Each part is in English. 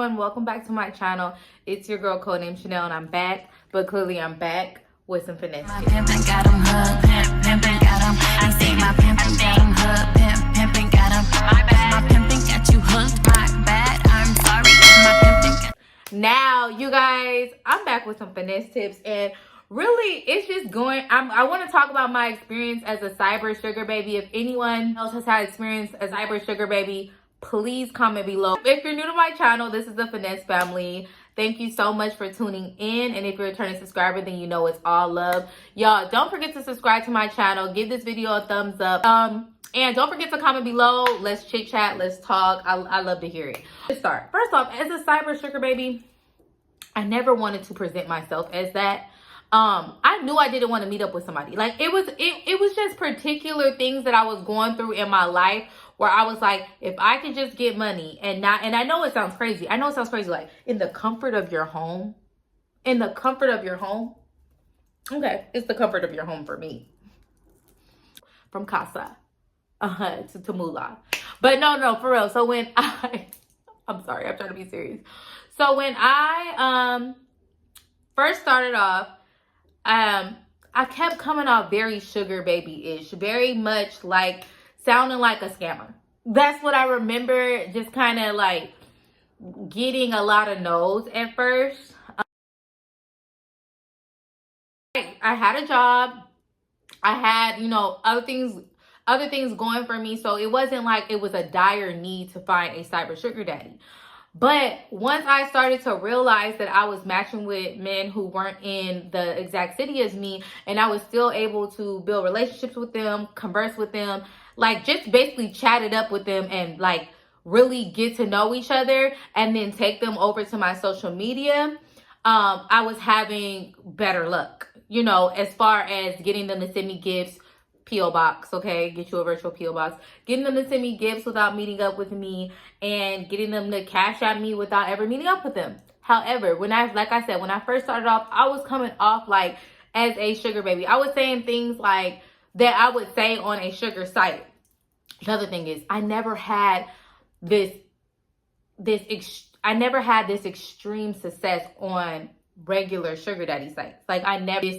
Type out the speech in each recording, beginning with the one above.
And welcome back to my channel. It's your girl Codenamechanel, and I'm back, but clearly I'm back with some finesse. My pimpin' got him hooked, pimpin' got him. I say my pimpin' got him hooked, pimpin' got him. My bad, my pimpin' got you hooked. My bad, I'm sorry. My pimpin' got. Now, you guys, I'm back with some finesse tips, and really, it's just going. I want to talk about my experience as a cyber sugar baby. If anyone else has had experience as a cyber sugar baby, please comment below. If you're new to my channel, this is the Finesse family. Thank you so much for tuning in. And if you're a returning subscriber, then you know it's all love. Y'all, don't forget to subscribe to my channel. Give this video a thumbs up. And don't forget to comment below. Let's chit chat. Let's talk. I love to hear it. Let's start. First off, as a cyber sugar baby, I never wanted to present myself as that. I knew I didn't want to meet up with somebody. Like it was just particular things that I was going through in my life where I was like, if I could just get money and I know it sounds crazy. I know it sounds crazy, like in the comfort of your home. In the comfort of your home. Okay, it's the comfort of your home for me. From casa to moolah. But no, for real. So when I'm sorry, I'm trying to be serious. So when I first started off, I kept coming off very sugar baby-ish, very much like sounding like a scammer. That's what I remember, just kind of like getting a lot of no's at first. I had a job. I had, other things going for me. So it wasn't like it was a dire need to find a cyber sugar daddy. But once I started to realize that I was matching with men who weren't in the exact city as me, and I was still able to build relationships with them, converse with them, like just basically chat it up with them and like really get to know each other and then take them over to my social media, I was having better luck, as far as getting them to send me gifts. P.O. box, okay? Get you a virtual P.O. box. Getting them to send me gifts without meeting up with me and getting them to cash at me without ever meeting up with them. However, when I first started off, I was coming off like as a sugar baby. I was saying things like that I would say on a sugar site. Another thing is I never had this extreme success on regular sugar daddy sites. Like I never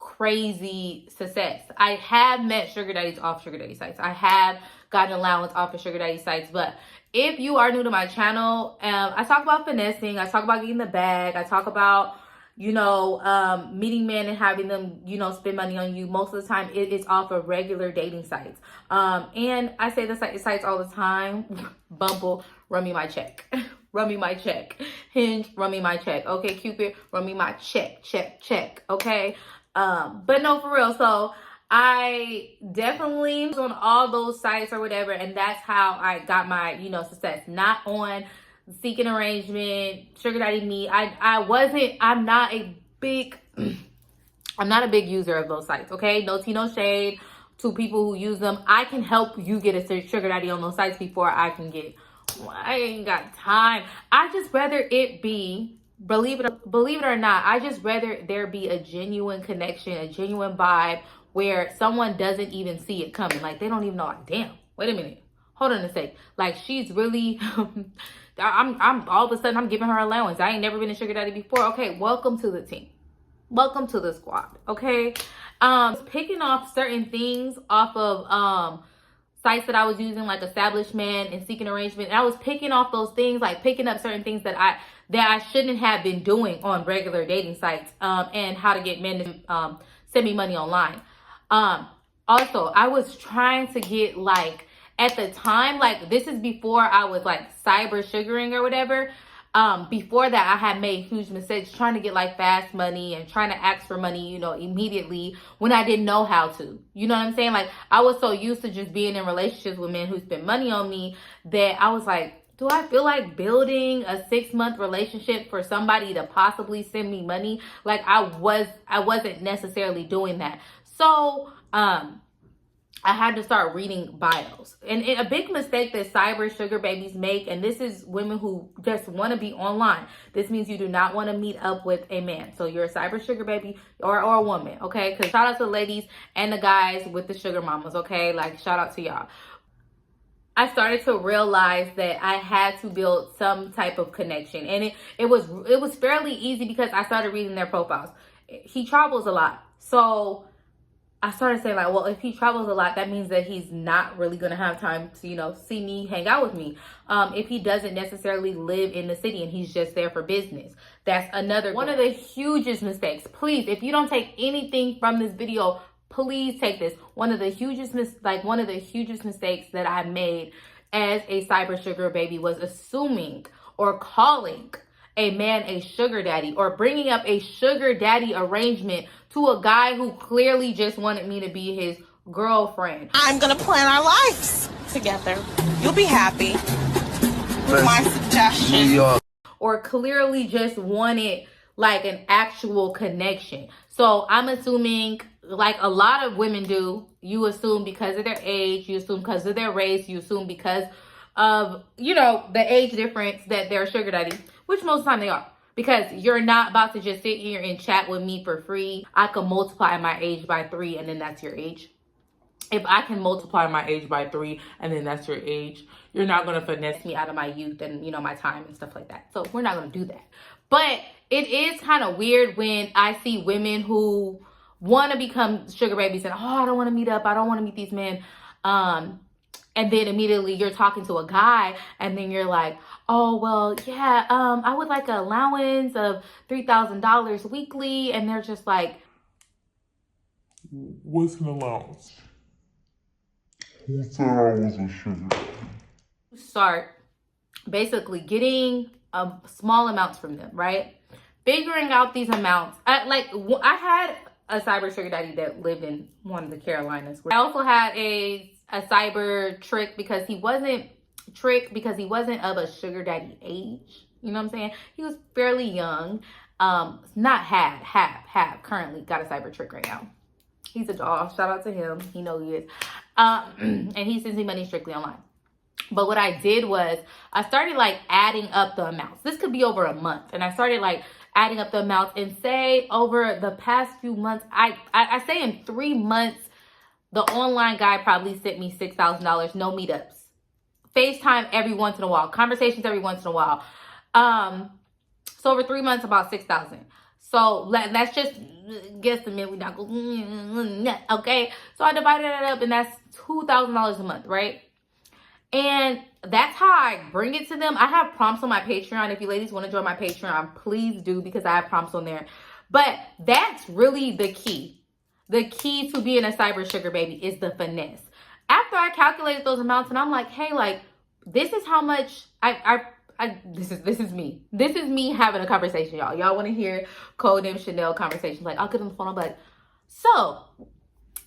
crazy success. I have met sugar daddies off sugar daddy sites. I have gotten allowance off of sugar daddy sites. But if you are new to my channel, I talk about finessing. I talk about getting the bag. I talk about, meeting men and having them, spend money on you. Most of the time, it is off of regular dating sites. And I say the sites all the time. Bumble, run me my check. Run me my check. Hinge, run me my check. Okay, Cupid, run me my check. Okay. But no, for real. So I definitely was on all those sites or whatever, and that's how I got my, success. Not on seeking arrangement, sugar daddy me. I'm not a big user of those sites. Okay, no tea, no shade to people who use them. I can help you get a sugar daddy on those sites before I can get. I ain't got time. I just rather it be. Believe it or not, I just rather there be a genuine connection, a genuine vibe where someone doesn't even see it coming. Like they don't even know, like, damn, wait a minute. Hold on a sec. Like she's really, I'm all of a sudden I'm giving her allowance. I ain't never been a sugar daddy before. Okay, welcome to the team. Welcome to the squad. Okay. Picking off certain things off of, sites that I was using, like Established Man and Seeking Arrangement. And I was picking off those things, like picking up certain things that I shouldn't have been doing on regular dating sites, and how to get men to send me money online. Also, I was trying to get like, at the time, like this is before I was like cyber sugaring or whatever. Before that, I had made huge mistakes trying to get like fast money and trying to ask for money, immediately when I didn't know how to. You know what I'm saying? Like I was so used to just being in relationships with men who spent money on me that I was like, do I feel like building a 6-month relationship for somebody to possibly send me money? Like I wasn't necessarily doing that. So, I had to start reading bios. And a big mistake that cyber sugar babies make, and this is women who just want to be online. This means you do not want to meet up with a man. So you're a cyber sugar baby or a woman, okay? Because shout out to the ladies and the guys with the sugar mamas, okay? Like shout out to y'all. I started to realize that I had to build some type of connection. And it was fairly easy because I started reading their profiles. He travels a lot. So I started saying, like, well, if he travels a lot, that means that he's not really going to have time to, you know, see me, hang out with me. If he doesn't necessarily live in the city and he's just there for business, that's another one of the hugest mistakes. Please, if you don't take anything from this video, please take this. One of the hugest mistakes that I made as a cyber sugar baby was assuming or calling a man a sugar daddy or bringing up a sugar daddy arrangement to a guy who clearly just wanted me to be his girlfriend. I'm gonna plan our lives together. You'll be happy with my suggestion. Or clearly just wanted like an actual connection. So I'm assuming, like a lot of women do, you assume because of their age, you assume because of their race, you assume because of, you know, the age difference that they're a sugar daddy, which most of the time they are. Because you're not about to just sit here and chat with me for free. I can multiply my age by 3 and then that's your age. If I can multiply my age by 3 and then that's your age, you're not going to finesse me out of my youth and, you know, my time and stuff like that. So we're not going to do that. But it is kind of weird when I see women who want to become sugar babies and, oh, I don't want to meet up. I don't want to meet these men. And then immediately you're talking to a guy and then you're like, oh, well, yeah, I would like an allowance of $3,000 weekly. And they're just like, what's an allowance? Who said I was a sugar daddy? Start basically getting small amounts from them, right? Figuring out these amounts. I had a cyber sugar daddy that lived in one of the Carolinas. I also had a cyber trick because he wasn't of a sugar daddy age. You know what I'm saying? He was fairly young. Not have currently got a cyber trick right now. He's a doll. Shout out to him. He knows he is. And he sends me money strictly online. But what I did was I started like adding up the amounts. This could be over a month. And I started like adding up the amounts and say over the past few months, I say in 3 months, the online guy probably sent me $6,000, no meetups. FaceTime every once in a while, conversations every once in a while. So over 3 months, about 6,000. So let's just guesstimate. We not go, okay? So I divided it up and that's $2,000 a month, right? And that's how I bring it to them. I have prompts on my Patreon. If you ladies want to join my Patreon, please do because I have prompts on there. But that's really the key. The key to being a cyber sugar baby is the finesse. After I calculated those amounts and I'm like, hey, like, this is how much this is me. This is me having a conversation, y'all. Y'all want to hear Codenamechanel conversations. Like, I'll get on the phone, I'm like, so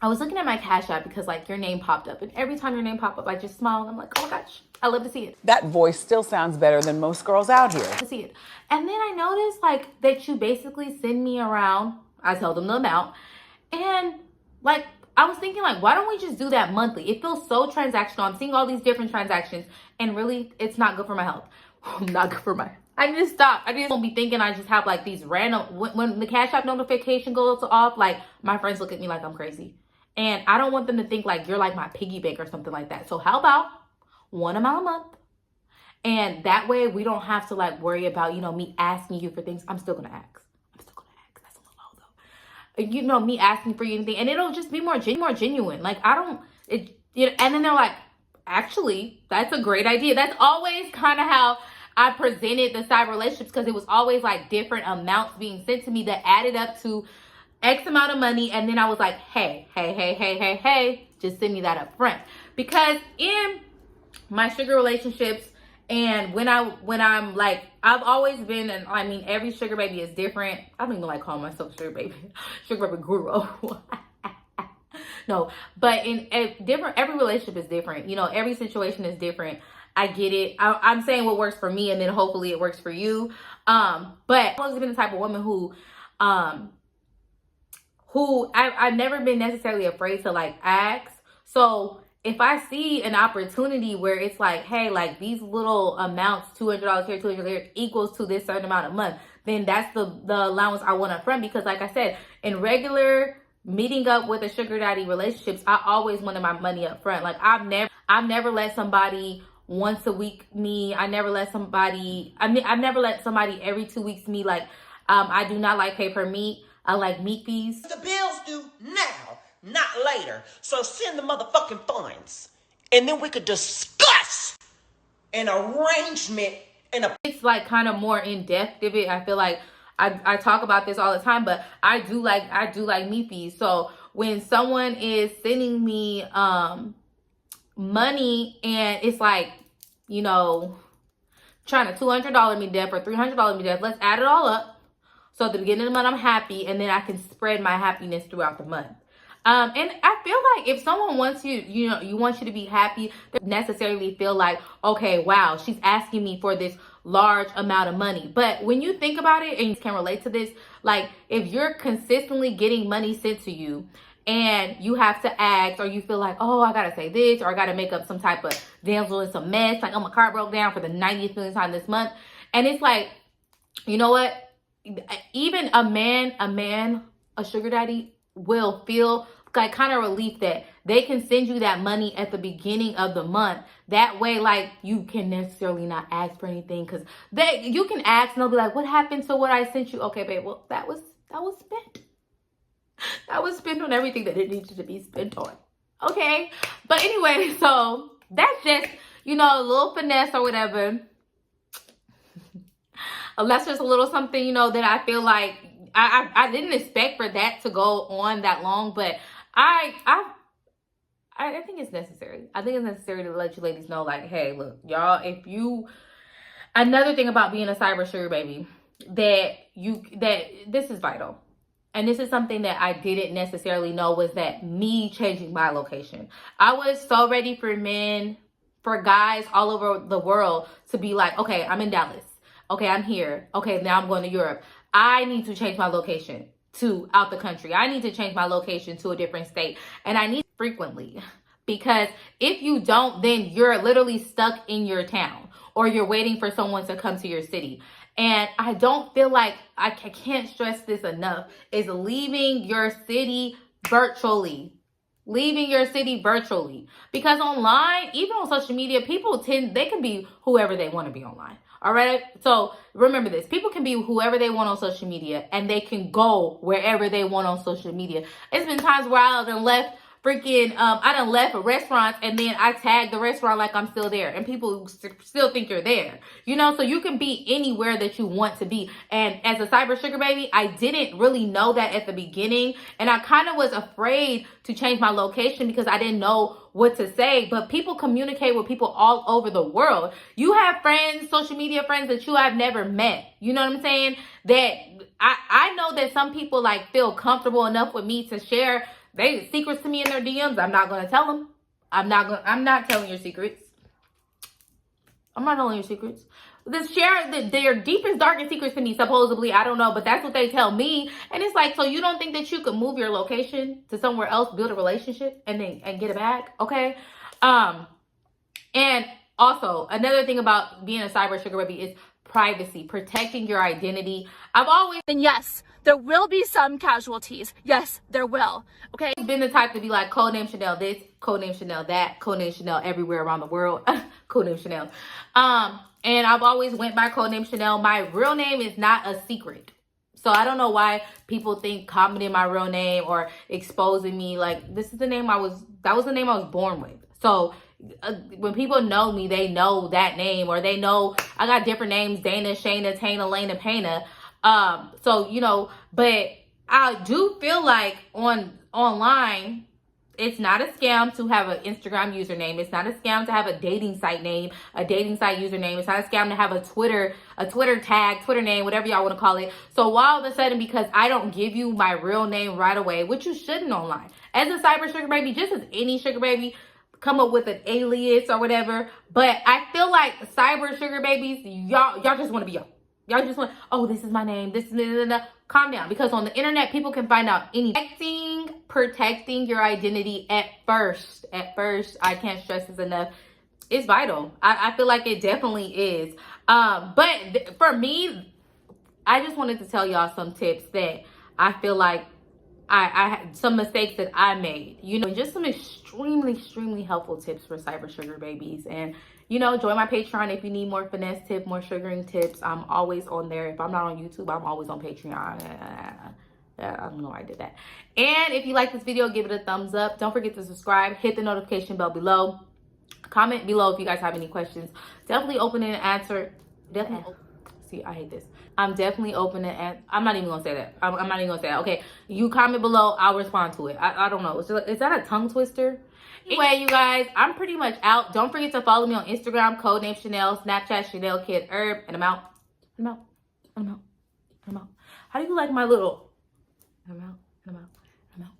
I was looking at my Cash App because like your name popped up. And every time your name popped up, I just smiled. I'm like, oh my gosh, I love to see it. That voice still sounds better than most girls out here. To see it. And then I noticed like that you basically send me around. I tell them the amount. And like, I was thinking like, why don't we just do that monthly? It feels so transactional. I'm seeing all these different transactions and really it's not good for my health. Not good for my, I need to stop. I just don't be thinking I just have like these random, when the Cash App notification goes off, like my friends look at me like I'm crazy. And I don't want them to think like you're like my piggy bank or something like that. So how about one amount a month? And that way we don't have to like worry about, you know, me asking you for things. I'm still going to ask. That's a little low though. You know, me asking for you anything. And it'll just be more genuine. Like and then they're like, actually, that's a great idea. That's always kind of how I presented the cyber relationships because it was always like different amounts being sent to me that added up to X amount of money. And then I was like, hey, just send me that up front. Because in my sugar relationships and when I'm like, I've always been, and I mean, every sugar baby is different. I don't even like calling myself sugar baby guru. No, but in every relationship is different. You know, every situation is different. I get it. I'm saying what works for me and then hopefully it works for you. But I've always been the type of woman who I've never been necessarily afraid to like ask. So if I see an opportunity where it's like, hey, like these little amounts, $200 here, $200 here equals to this certain amount of month, then that's the allowance I want up front. Because like I said, in regular meeting up with a sugar daddy relationships, I always wanted my money up front. Like I I've never let somebody once a week me. I've never let somebody every 2 weeks me. Like, I do not like pay per meet. I like meet fees. The bills due now, not later. So send the motherfucking funds. And then we could discuss an arrangement and it's like kind of more in depth of it. I feel like I talk about this all the time, but I do like meet fees. So when someone is sending me money and it's like, you know, trying to $200 me debt or $300 me debt, let's add it all up. So at the beginning of the month, I'm happy, and then I can spread my happiness throughout the month. And I feel like if someone wants you, you want you to be happy, they necessarily feel like, okay, wow, she's asking me for this large amount of money. But when you think about it, and you can relate to this, like if you're consistently getting money sent to you and you have to ask, or you feel like, oh, I gotta say this, or I gotta make up some type of damsel in some mess, like, oh, my car broke down for the 90th millionth time this month. And it's like, you know what? Even a sugar daddy will feel like kind of relief that they can send you that money at the beginning of the month. That way, like, you can necessarily not ask for anything, because you can ask and they'll be like, what happened to what I sent you? Okay, babe, well, that was spent. That was spent on everything that it needed to be spent on. Okay? But anyway, so that's just, you know, a little finesse or whatever. That's just a little something, you know, that I feel like I didn't expect for that to go on that long, but I think it's necessary. I think it's necessary to let you ladies know, like, hey, look, y'all, another thing about being a cyber sugar baby, that this is vital. And this is something that I didn't necessarily know, was that me changing my location. I was so ready for guys all over the world to be like, okay, I'm in Dallas. Okay, I'm here. Okay, now I'm going to Europe. I need to change my location to out the country. I need to change my location to a different state. And I need frequently, because if you don't, then you're literally stuck in your town, or you're waiting for someone to come to your city. And I don't feel like, I can't stress this enough, is leaving your city virtually. Leaving your city virtually. Because online, even on social media, people they can be whoever they want to be online. All right. So remember this. People can be whoever they want on social media, and they can go wherever they want on social media. It's been times where I done left restaurants, and then I tag the restaurant like I'm still there, and people still think you're there. You know, so you can be anywhere that you want to be. And as a cyber sugar baby, I didn't really know that at the beginning, and I kind of was afraid to change my location because I didn't know what to say. But people communicate with people all over the world. You have friends, social media friends that you have never met. You know what I'm saying? That I know that some people like feel comfortable enough with me to share they secrets to me in their DMs. I'm not going to tell them. I'm not telling your secrets. I'm not telling your secrets. Their deepest, darkest secrets to me, supposedly. I don't know, but that's what they tell me. And it's like, so you don't think that you could move your location to somewhere else, build a relationship, and get it back? Okay. And also, another thing about being a cyber sugar baby is privacy, protecting your identity. I've always And yes, there will be some casualties. Yes, there will. Okay. been the type to be like, Codenamechanel this, Codenamechanel that, Codenamechanel everywhere around the world. Codenamechanel. And I've always went by Codenamechanel. My real name is not a secret. So I don't know why people think commenting my real name or exposing me, like, this is the name that was the name I was born with. So when people know me, they know that name, or they know I got different names: Dana, Shayna, Tana, Lena, Pana. So, you know, but I do feel like online, it's not a scam to have an Instagram username. It's not a scam to have a dating site name, a dating site username. It's not a scam to have a Twitter tag, Twitter name, whatever y'all want to call it. So why all of a sudden, because I don't give you my real name right away, which you shouldn't online. As a cyber sugar baby, just as any sugar baby, come up with an alias or whatever. But I feel like cyber sugar babies, y'all just want to be y'all. Y'all just want, oh, this is my name. This is calm down, because on the internet, people can find out anything. Protecting your identity at first, I can't stress this enough. It's vital. I feel like it definitely is. But for me, I just wanted to tell y'all some tips that I feel like I had some mistakes that I made, you know, and just some extremely helpful tips for cyber sugar babies. And, you know, join my Patreon if you need more finesse tips, more sugaring tips. I'm always on there. If I'm not on YouTube, I'm always on Patreon. I don't know why I did that. And if you like this video, give it a thumbs up. Don't forget to subscribe. Hit the notification bell below. Comment below if you guys have any questions. Definitely open and answer. Definitely. See, I hate this. I'm definitely open and I'm not even gonna say that. I'm not even gonna say that. Okay, you comment below, I'll respond to it. I don't know. Is that a tongue twister? Anyway, you guys, I'm pretty much out. Don't forget to follow me on Instagram, Codenamechanel, Snapchat, Chanel Kid Herb, and I'm out. How do you like my little? I'm out.